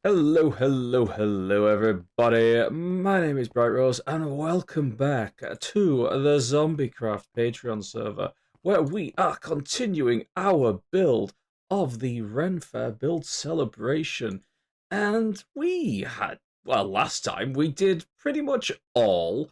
Hello, everybody. My name is Bright Rose, and welcome back to the ZombieCraft Patreon server, where we are continuing our build of the Ren Faire build celebration. And last time we did pretty much all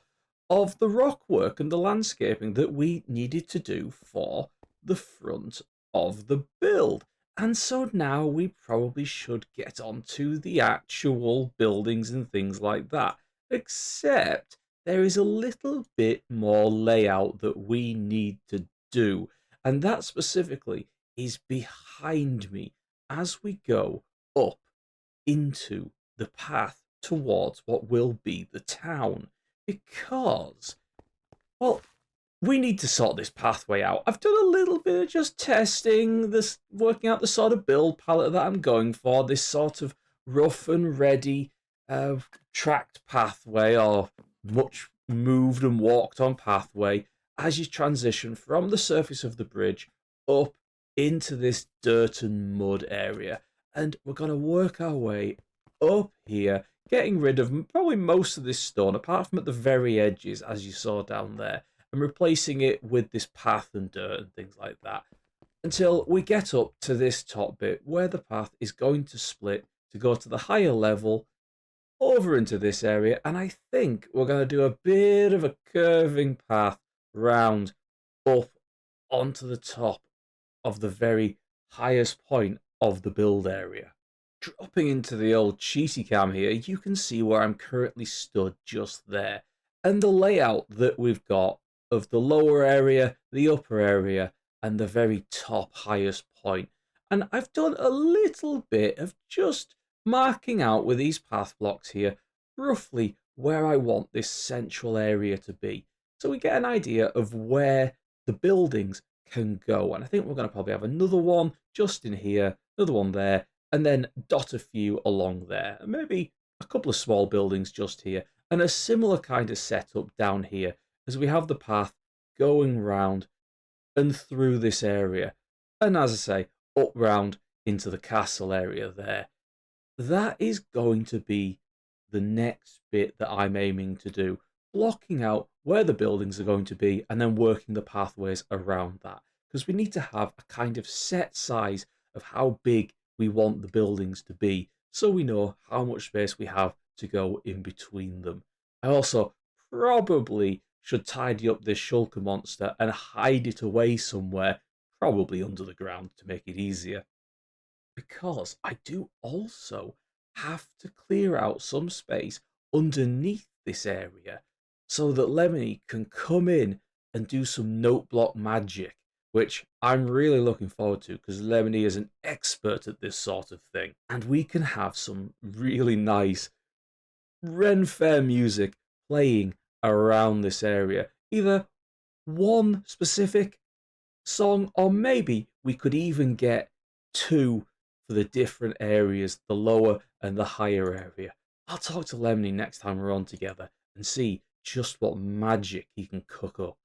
of the rock work and the landscaping that we needed to do for the front of the build. And so now we probably should get on to the actual buildings and things like that. Except there is a little bit more layout that we need to do. And that specifically is behind me as we go up into the path towards what will be the town. Because, well, we need to sort this pathway out. I've done a little bit of just testing, this working out the sort of build palette that I'm going for, this sort of rough and ready tracked pathway, or much moved and walked on pathway, as you transition from the surface of the bridge up into this dirt and mud area. And we're going to work our way up here, getting rid of probably most of this stone, apart from at the very edges, as you saw down there, and replacing it with this path and dirt and things like that, until we get up to this top bit where the path is going to split to go to the higher level over into this area. And I think we're going to do a bit of a curving path round up onto the top of the very highest point of the build area. Dropping into the old cheaty cam here, you can see where I'm currently stood just there, and the layout that we've got of the lower area, the upper area, and the very top highest point. And I've done a little bit of just marking out with these path blocks here roughly where I want this central area to be, so we get an idea of where the buildings can go. And I think we're going to probably have another one just in here, another one there, and then dot a few along there, and maybe a couple of small buildings just here, and a similar kind of setup down here as we have the path going round and through this area, and as I say, up round into the castle area there. That is going to be the next bit that I'm aiming to do, blocking out where the buildings are going to be and then working the pathways around that, because we need to have a kind of set size of how big we want the buildings to be, so we know how much space we have to go in between them. I also probably should tidy up this shulker monster and hide it away somewhere, probably under the ground to make it easier. Because I do also have to clear out some space underneath this area so that Lemony can come in and do some note block magic, which I'm really looking forward to because Lemony is an expert at this sort of thing. And we can have some really nice Ren Faire music playing around this area. Either one specific song, or maybe we could even get two for the different areas, the lower and the higher area. I'll talk to Lemony next time we're on together and see just what magic he can cook up.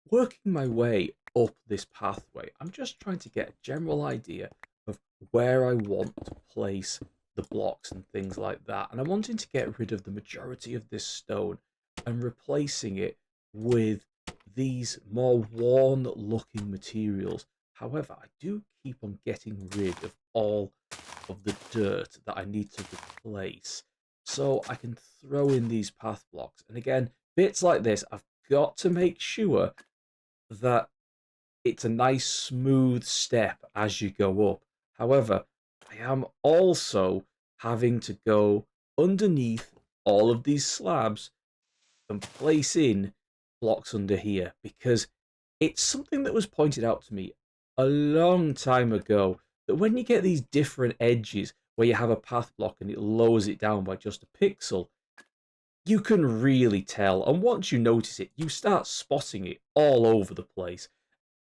Working my way up this pathway, I'm just trying to get a general idea of where I want to place the blocks and things like that. And I'm wanting to get rid of the majority of this stone and replacing it with these more worn looking materials. However, I do keep on getting rid of all of the dirt that I need to replace, so I can throw in these path blocks. And again, bits like this, I've got to make sure that it's a nice smooth step as you go up. However, I am also having to go underneath all of these slabs and place in blocks under here, because it's something that was pointed out to me a long time ago, that when you get these different edges where you have a path block and it lowers it down by just a pixel, you can really tell. And once you notice it, you start spotting it all over the place.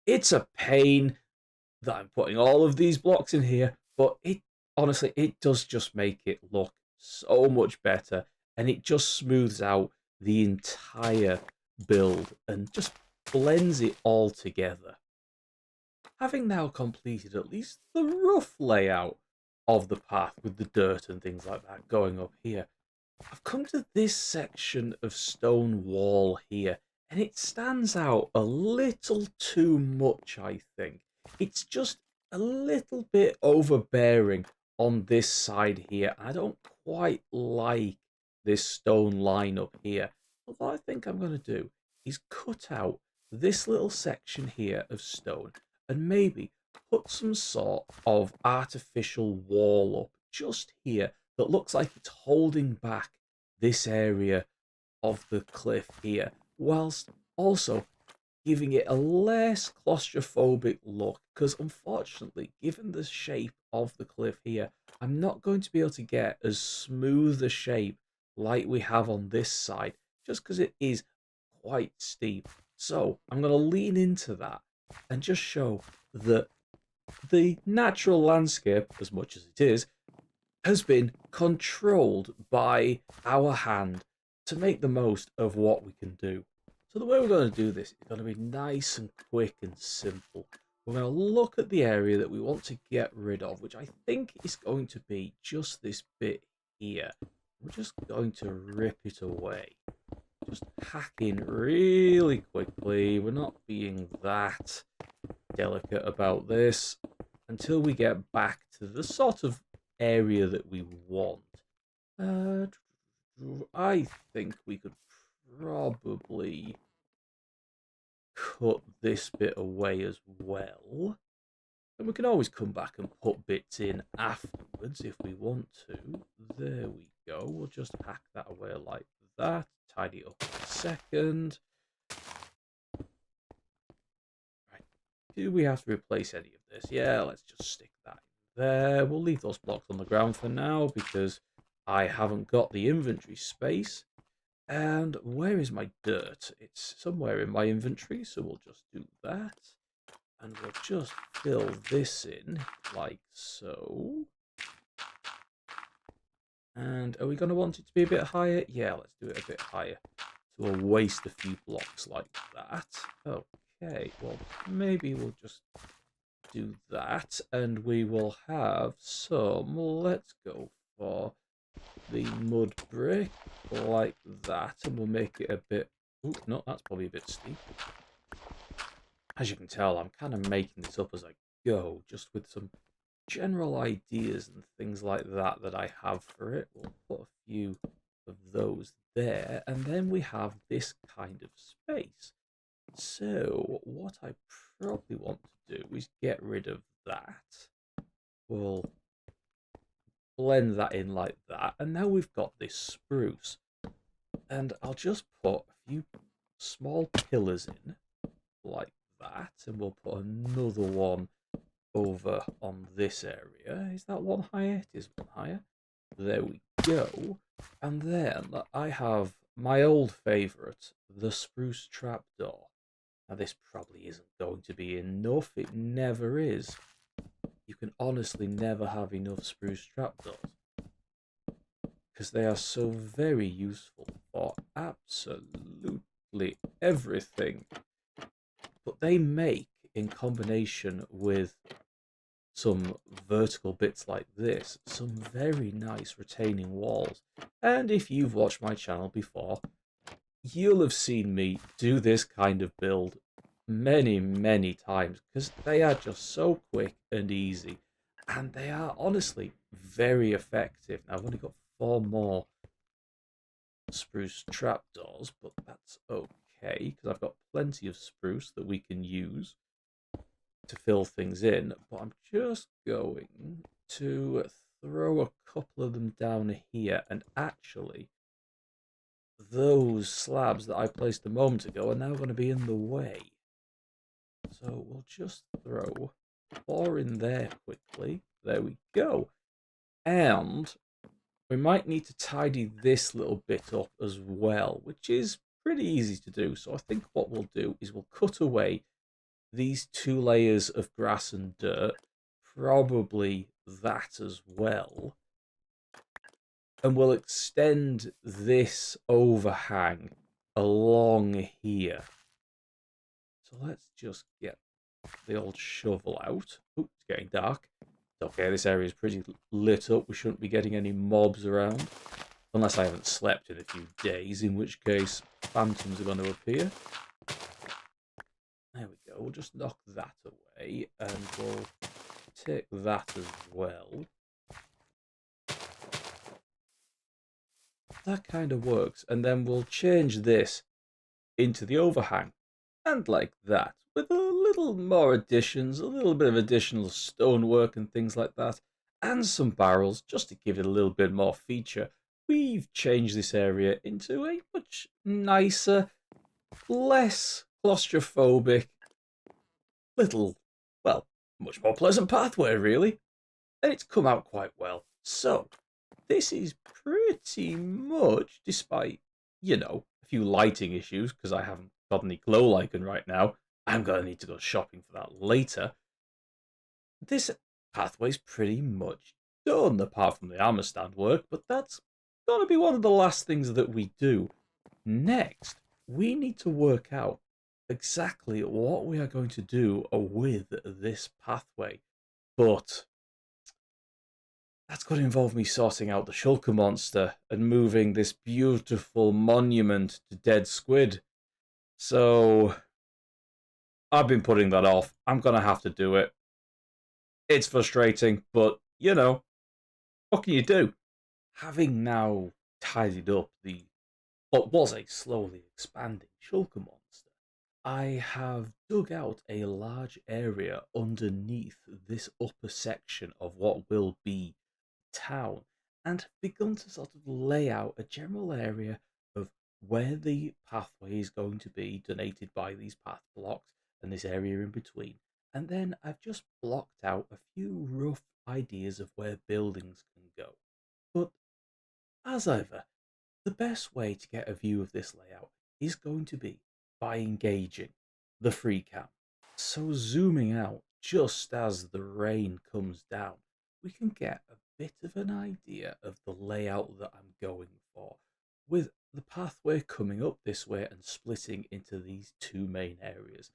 It's a pain that I'm putting all of these blocks in here, but it honestly, it does just make it look so much better, and it just smooths out the entire build and just blends it all together. Having now completed at least the rough layout of the path with the dirt and things like that going up here. I've come to this section of stone wall here, and it stands out a little too much, I think. It's just a little bit overbearing on this side here. I don't quite like this stone line up here. But what I think I'm going to do is cut out this little section here of stone and maybe put some sort of artificial wall up just here that looks like it's holding back this area of the cliff here, whilst also giving it a less claustrophobic look, because unfortunately, given the shape of the cliff here, I'm not going to be able to get as smooth a shape like we have on this side, just because it is quite steep. So I'm going to lean into that and just show that the natural landscape, as much as it is, has been controlled by our hand to make the most of what we can do. So the way we're going to do this is going to be nice and quick and simple. We're going to look at the area that we want to get rid of, which I think is going to be just this bit here. We're just going to rip it away. Just hacking really quickly. We're not being that delicate about this until we get back to the sort of area that we want. I think we could probably cut this bit away as well. And we can always come back and put bits in afterwards if we want to. There we go. We'll just hack that away like that. Tidy it up in a second. Right. Do we have to replace any of this? Yeah, let's just stick that in there. We'll leave those blocks on the ground for now because I haven't got the inventory space. And where is my dirt? It's somewhere in my inventory, so we'll just do that. And we'll just fill this in, like so. And are we going to want it to be a bit higher? Yeah, let's do it a bit higher. So we'll waste a few blocks like that. Okay, well, maybe we'll just do that. And we will have some, let's go for the mud brick, like that. And we'll make it a bit, oh, no, that's probably a bit steep. As you can tell, I'm kind of making this up as I go, just with some general ideas and things like that that I have for it. We'll put a few of those there, and then we have this kind of space. So what I probably want to do is get rid of that. We'll blend that in like that, and now we've got this spruce. And I'll just put a few small pillars in, like that, and we'll put another one over on this area. Is that one higher? It is one higher. There we go. And then I have my old favourite, the spruce trapdoor. Now this probably isn't going to be enough. It never is. You can honestly never have enough spruce trapdoors, because they are so very useful for absolutely everything. But they make, in combination with some vertical bits like this, some very nice retaining walls. And if you've watched my channel before, you'll have seen me do this kind of build many times, because they are just so quick and easy, and they are honestly very effective. Now I've only got 4 more spruce trapdoors, but that's okay, because I've got plenty of spruce that we can use to fill things in. But I'm just going to throw a couple of them down here, and actually those slabs that I placed a moment ago are now going to be in the way. So we'll just throw 4 in there quickly. There we go. And we might need to tidy this little bit up as well, which is pretty easy to do. So I think what we'll do is we'll cut away these 2 layers of grass and dirt, probably that as well. And we'll extend this overhang along here. So let's just get the old shovel out. Ooh, it's getting dark. Okay, this area is pretty lit up. We shouldn't be getting any mobs around. Unless I haven't slept in a few days, in which case phantoms are going to appear. There we go. We'll just knock that away, and we'll take that as well. That kind of works. And then we'll change this into the overhang. And like that. With a little more additions, a little bit of additional stonework and things like that. And some barrels, just to give it a little bit more feature. We've changed this area into a much nicer, less claustrophobic, little, well, much more pleasant pathway, really. And it's come out quite well. So, this is pretty much, despite, a few lighting issues, because I haven't got any glow lichen right now. I'm going to need to go shopping for that later. This pathway's pretty much done, apart from the armor stand work, but that's going to be one of the last things that we do. Next, we need to work out exactly what we are going to do with this pathway. But that's going to involve me sorting out the shulker monster and moving this beautiful monument to dead squid. So I've been putting that off. I'm going to have to do it. It's frustrating, but, what can you do? Having now tidied up what was a slowly expanding shulker monster, I have dug out a large area underneath this upper section of what will be town and begun to sort of lay out a general area of where the pathway is going to be donated by these path blocks and this area in between. And then I've just blocked out a few rough ideas of where buildings can go. But as ever, the best way to get a view of this layout is going to be by engaging the free cam. So zooming out just as the rain comes down, we can get a bit of an idea of the layout that I'm going for, with the pathway coming up this way and splitting into these two main areas.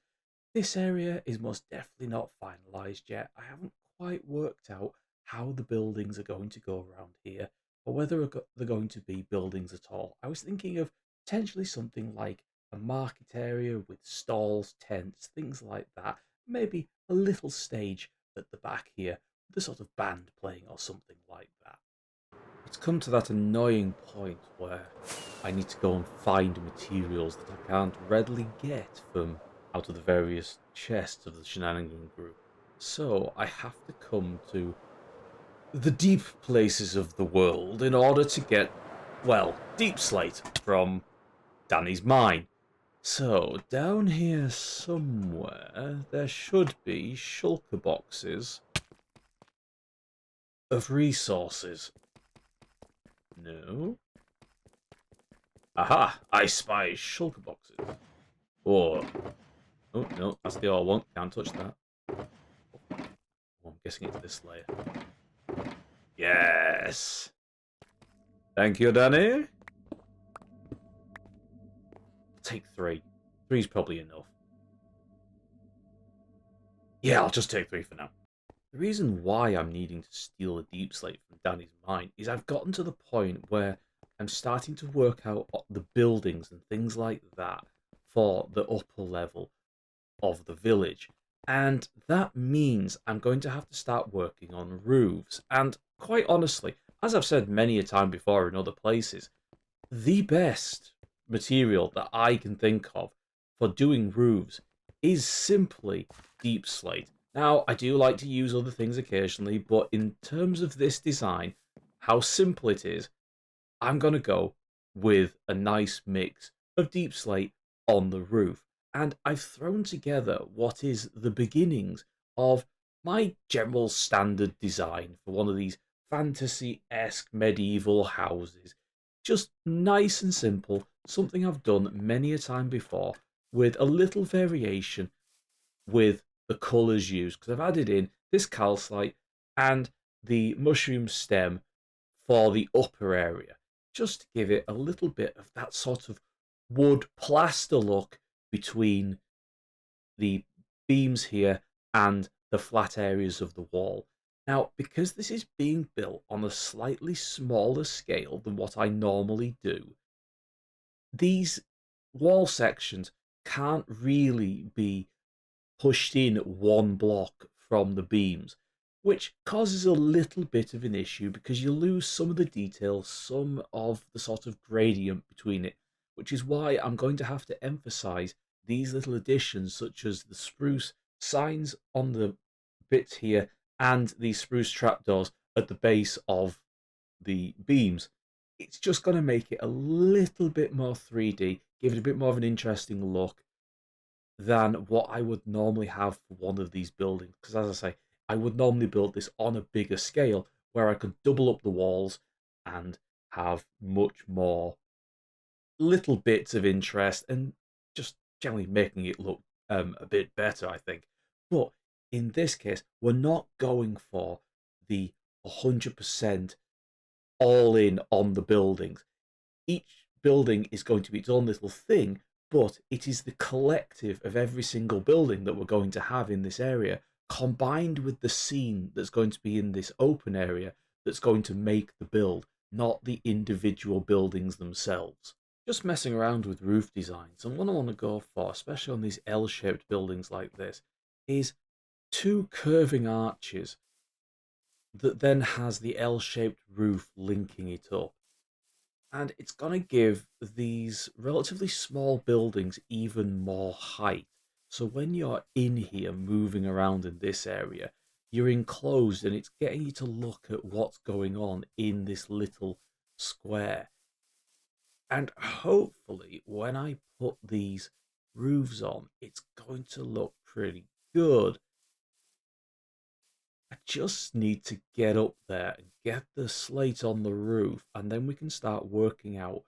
This area is most definitely not finalised yet. I haven't quite worked out how the buildings are going to go around here, or whether they're going to be buildings at all. I was thinking of potentially something like a market area with stalls, tents, things like that. Maybe a little stage at the back here with a sort of band playing or something like that. It's come to that annoying point where I need to go and find materials that I can't readily get from out of the various chests of the Shenanigan group. So I have to come to the deep places of the world in order to get, deep slate from Danny's mine. So, down here somewhere, there should be shulker boxes of resources. No? Aha! I spy shulker boxes. Oh, no, that's the ore one. Can't touch that. Oh, I'm guessing it's this layer. Yes! Thank you, Danny. Take 3. 3's probably enough. Yeah, I'll just take 3 for now. The reason why I'm needing to steal a deep slate from Danny's mine is I've gotten to the point where I'm starting to work out the buildings and things like that for the upper level of the village. And that means I'm going to have to start working on roofs. And quite honestly, as I've said many a time before in other places, the best material that I can think of for doing roofs is simply deep slate. Now, I do like to use other things occasionally, but in terms of this design, how simple it is, I'm going to go with a nice mix of deep slate on the roof. And I've thrown together what is the beginnings of my general standard design for one of these fantasy-esque medieval houses. Just nice and simple, something I've done many a time before, with a little variation with the colours used, because I've added in this calcite and the mushroom stem for the upper area, just to give it a little bit of that sort of wood plaster look between the beams here and the flat areas of the wall. Now, because this is being built on a slightly smaller scale than what I normally do, these wall sections can't really be pushed in one block from the beams, which causes a little bit of an issue because you lose some of the details, some of the sort of gradient between it, which is why I'm going to have to emphasize these little additions, such as the spruce signs on the bits here and these spruce trapdoors at the base of the beams. It's just going to make it a little bit more 3D, give it a bit more of an interesting look than what I would normally have for one of these buildings. Because as I say, I would normally build this on a bigger scale where I could double up the walls and have much more little bits of interest and just generally making it look a bit better, I think. But in this case, we're not going for the 100% all in on the buildings. Each building is going to be its own little thing, but it is the collective of every single building that we're going to have in this area, combined with the scene that's going to be in this open area, that's going to make the build, not the individual buildings themselves. Just messing around with roof designs, and what I want to go for, especially on these L-shaped buildings like this, is two curving arches that then has the L-shaped roof linking it up. And it's going to give these relatively small buildings even more height. So when you're in here moving around in this area, you're enclosed and it's getting you to look at what's going on in this little square. And hopefully, when I put these roofs on, it's going to look pretty good. I just need to get up there and get the slate on the roof, and then we can start working out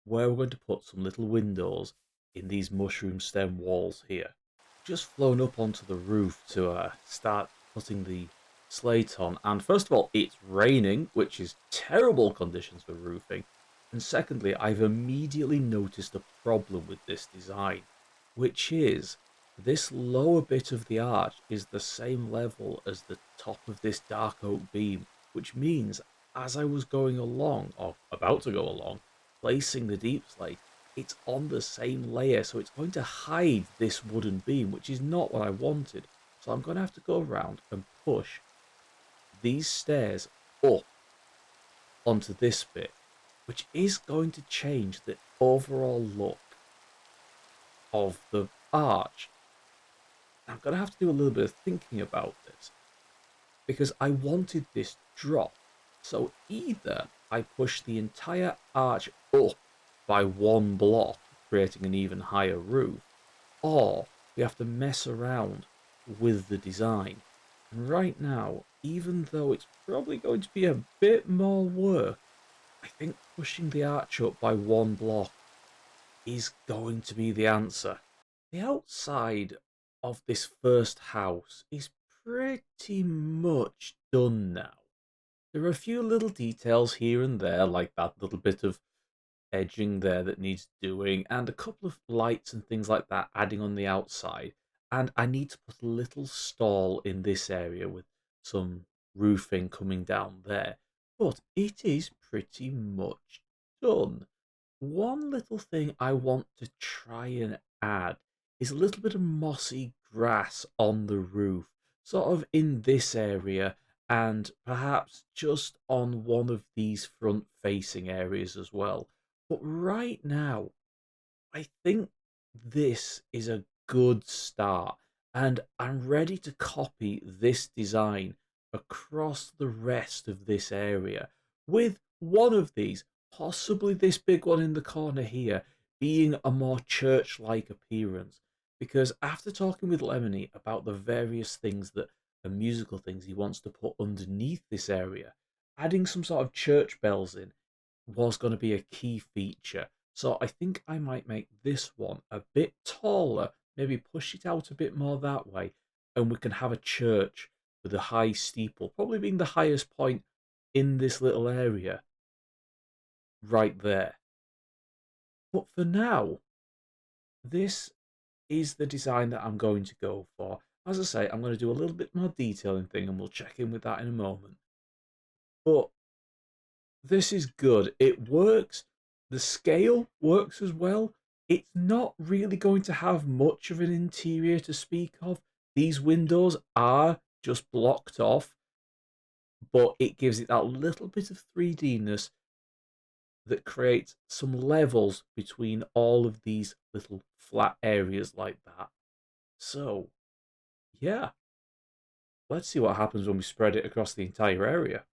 where we're going to put some little windows in these mushroom stem walls here. Just flown up onto the roof to start putting the slate on, and first of all, it's raining, which is terrible conditions for roofing, and secondly, I've immediately noticed a problem with this design, which is this lower bit of the arch is the same level as the top of this dark oak beam, which means as I was going along, or about to go along, placing the deep slate, it's on the same layer, so it's going to hide this wooden beam, which is not what I wanted. So I'm going to have to go around and push these stairs up onto this bit, which is going to change the overall look of the arch. I'm going to have to do a little bit of thinking about this because I wanted this drop. So either I push the entire arch up by one block, creating an even higher roof, or we have to mess around with the design. And right now, even though it's probably going to be a bit more work, I think pushing the arch up by one block is going to be the answer. The outside of this first house is pretty much done now. There are a few little details here and there, like that little bit of edging there that needs doing, and a couple of lights and things like that adding on the outside. And I need to put a little stall in this area with some roofing coming down there. But it is pretty much done. One little thing I want to try and add is a little bit of mossy grass on the roof, sort of in this area, and perhaps just on one of these front facing areas as well. But right now, I think this is a good start, and I'm ready to copy this design across the rest of this area, with one of these, possibly this big one in the corner here, being a more church-like appearance. Because after talking with Lemony about the various things that are musical things he wants to put underneath this area, adding some sort of church bells in was going to be a key feature. So I think I might make this one a bit taller, maybe push it out a bit more that way, and we can have a church with a high steeple, probably being the highest point in this little area right there. But for now, this is the design that I'm going to go for. as I say, I'm going to do a little bit more detailing thing and we'll check in with that in a moment. But this is good. It works. The scale works as well. It's not really going to have much of an interior to speak of. These windows are just blocked off, but it gives it that little bit of 3D-ness that creates some levels between all of these little flat areas like that. So, yeah, let's see what happens when we spread it across the entire area.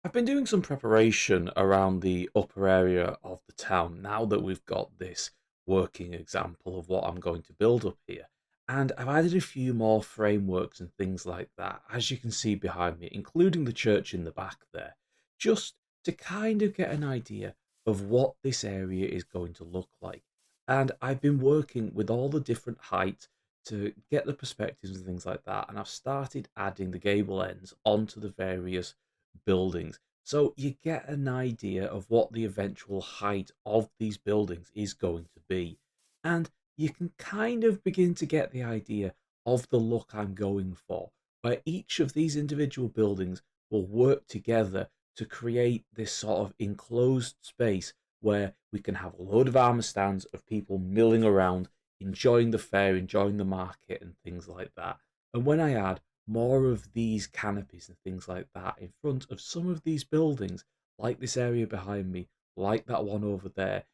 I've been doing some preparation around the upper area of the town now that we've got this working example of what I'm going to build up here. And I've added a few more frameworks and things like that, as you can see behind me, including the church in the back there, just to kind of get an idea of what this area is going to look like. And I've been working with all the different heights to get the perspectives and things like that. And I've started adding the gable ends onto the various buildings. So you get an idea of what the eventual height of these buildings is going to be. And you can kind of begin to get the idea of the look I'm going for, where each of these individual buildings will work together to create this sort of enclosed space where we can have a load of armor stands of people milling around, enjoying the fair, enjoying the market, and things like that. And when I add more of these canopies and things like that in front of some of these buildings, like this area behind me, like that one over there,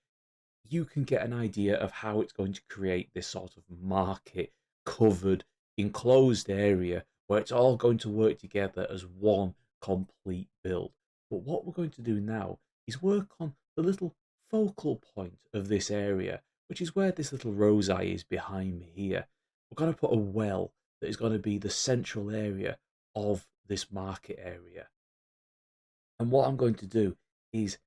you can get an idea of how it's going to create this sort of market covered, enclosed area where it's all going to work together as one complete build. But what we're going to do now is work on the little focal point of this area, which is where this little rose eye is behind me here. We're going to put a well that is going to be the central area of this market area. And what I'm going to do is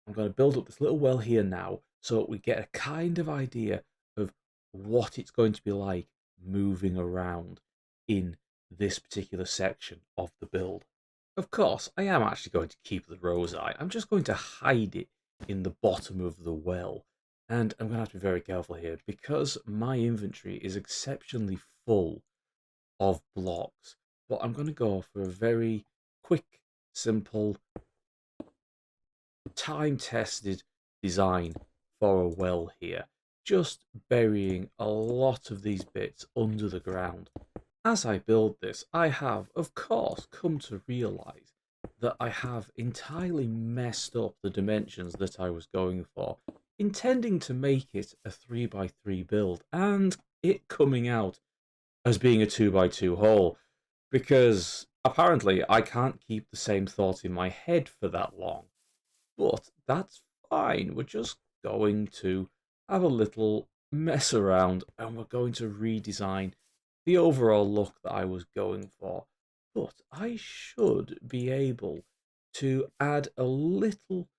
I'm going to build up this little well here now so we get a kind of idea of what it's going to be like moving around in this particular section of the build. Of course, I am actually going to keep the rose eye. I'm just going to hide it in the bottom of the well. And I'm going to have to be very careful here because my inventory is exceptionally full of blocks. But I'm going to go for a very quick, simple, time-tested design for a well here. Just burying a lot of these bits under the ground. As I build this, I have, of course, come to realise that I have entirely messed up the dimensions that I was going for, intending to make it a 3x3 build, and it coming out as being a 2x2 hole, because apparently I can't keep the same thought in my head for that long. But that's fine, we're just going to have a little mess around and we're going to redesign the overall look that I was going for. But I should be able to add a little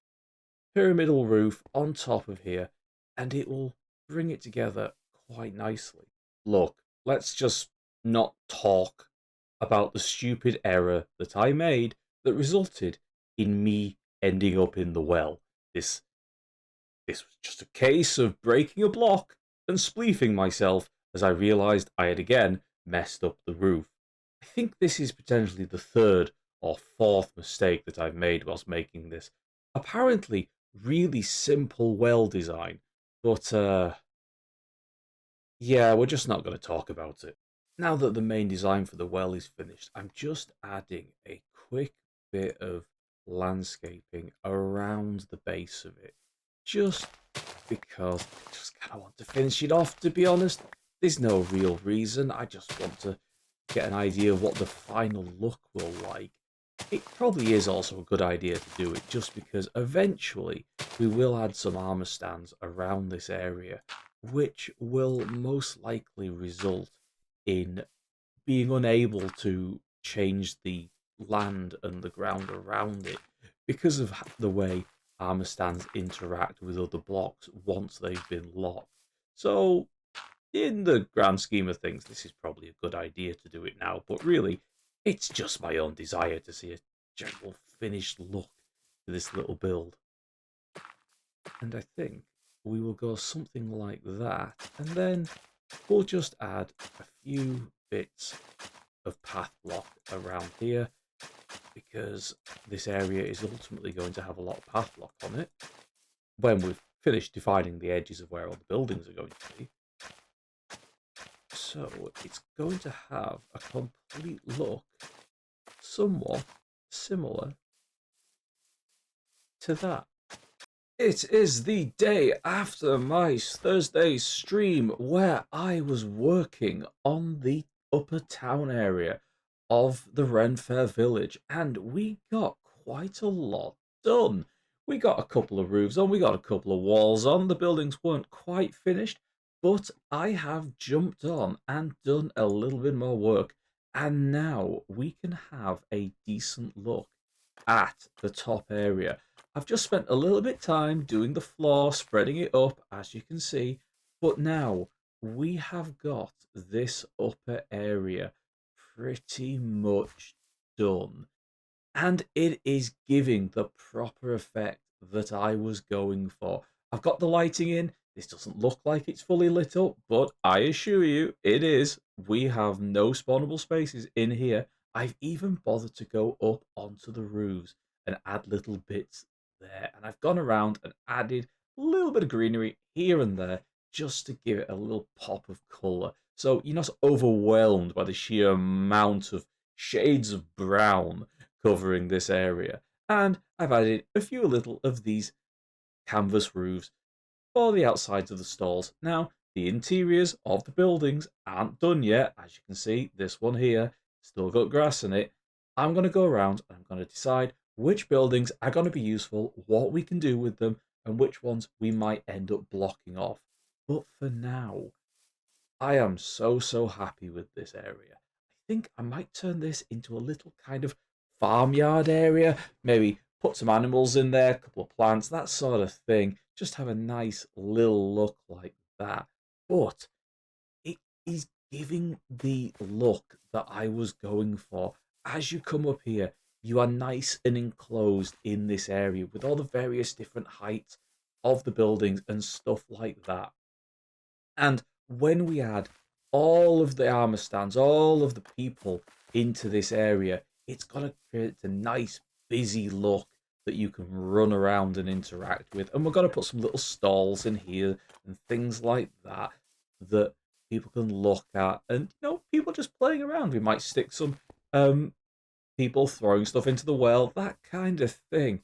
pyramidal roof on top of here and it will bring it together quite nicely. Look, let's just not talk about the stupid error that I made that resulted in me ending up in the well. This was just a case of breaking a block and spleefing myself as I realised I had again messed up the roof. I think this is potentially the third or fourth mistake that I've made whilst making this apparently really simple well design, but yeah, we're just not going to talk about it. Now that the main design for the well is finished, I'm just adding a quick bit of landscaping around the base of it. Just because I just kind of want to finish it off, to be honest. There's no real reason. I just want to get an idea of what the final look will like. It probably is also a good idea to do it just because eventually we will add some armor stands around this area, which will most likely result in being unable to change the land and the ground around it because of the way armor stands interact with other blocks once they've been locked. So, in the grand scheme of things, this is probably a good idea to do it now, but really, it's just my own desire to see a general finished look to this little build. And I think we will go something like that, and then we'll just add a few bits of path block around here, because this area is ultimately going to have a lot of path block on it when we've finished defining the edges of where all the buildings are going to be. So it's going to have a complete look somewhat similar to that. It is the day after my Thursday stream where I was working on the upper town area of the Ren Faire village, and we got quite a lot done. We got a couple of roofs on, we got a couple of walls on, the buildings weren't quite finished, but I have jumped on and done a little bit more work, and now we can have a decent look at the top area. I've just spent a little bit of time doing the floor, spreading it up, as you can see, but now we have got this upper area pretty much done, and it is giving the proper effect that I was going for. I've got the lighting in. This doesn't look like it's fully lit up, but I assure you it is. We have no spawnable spaces in here. I've even bothered to go up onto the roofs and add little bits there, and I've gone around and added a little bit of greenery here and there just to give it a little pop of colour, so you're not overwhelmed by the sheer amount of shades of brown covering this area. And I've added a few little of these canvas roofs for the outsides of the stalls. Now, the interiors of the buildings aren't done yet. As you can see, this one here still got grass in it. I'm going to go around and I'm going to decide which buildings are going to be useful, what we can do with them, and which ones we might end up blocking off. But for now, I am so happy with this area. I think I might turn this into a little kind of farmyard area. Maybe put some animals in there, a couple of plants, that sort of thing. Just have a nice little look like that. But it is giving the look that I was going for. As you come up here, you are nice and enclosed in this area with all the various different heights of the buildings and stuff like that. And when we add all of the armor stands, all of the people into this area, it's going to create a nice busy look that you can run around and interact with. And we're going to put some little stalls in here and things like that that people can look at, and people just playing around. We might stick some people throwing stuff into the well, that kind of thing.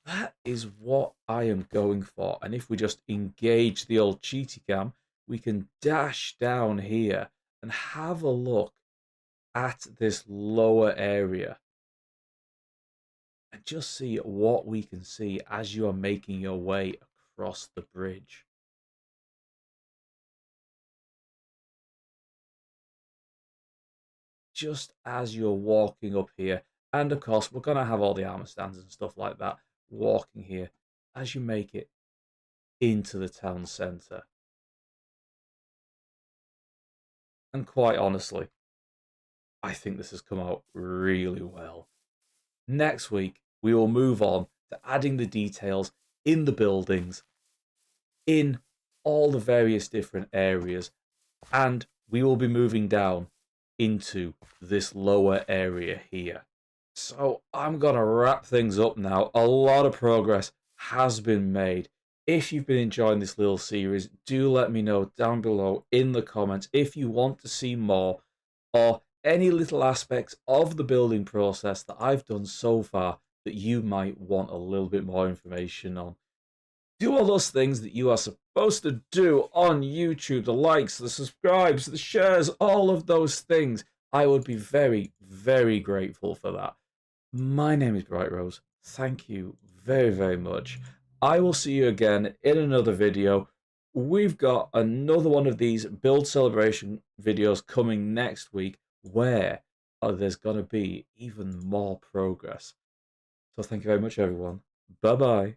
That is what I am going for. And if we just engage the old cheaty cam, we can dash down here and have a look at this lower area and just see what we can see as you are making your way across the bridge. Just as you're walking up here, and of course we're going to have all the armor stands and stuff like that walking here as you make it into the town centre. And quite honestly, I think this has come out really well. Next week, we will move on to adding the details in the buildings, in all the various different areas, and we will be moving down into this lower area here. So I'm going to wrap things up now. A lot of progress has been made. If you've been enjoying this little series, do let me know down below in the comments if you want to see more, or any little aspects of the building process that I've done so far that you might want a little bit more information on. Do all those things that you are supposed to do on YouTube, the likes, the subscribes, the shares, all of those things. I would be very grateful for that. My name is Bright Rose. Thank you very much. I will see you again in another video. We've got another one of these build celebration videos coming next week where there's going to be even more progress. So thank you very much, everyone. Bye-bye.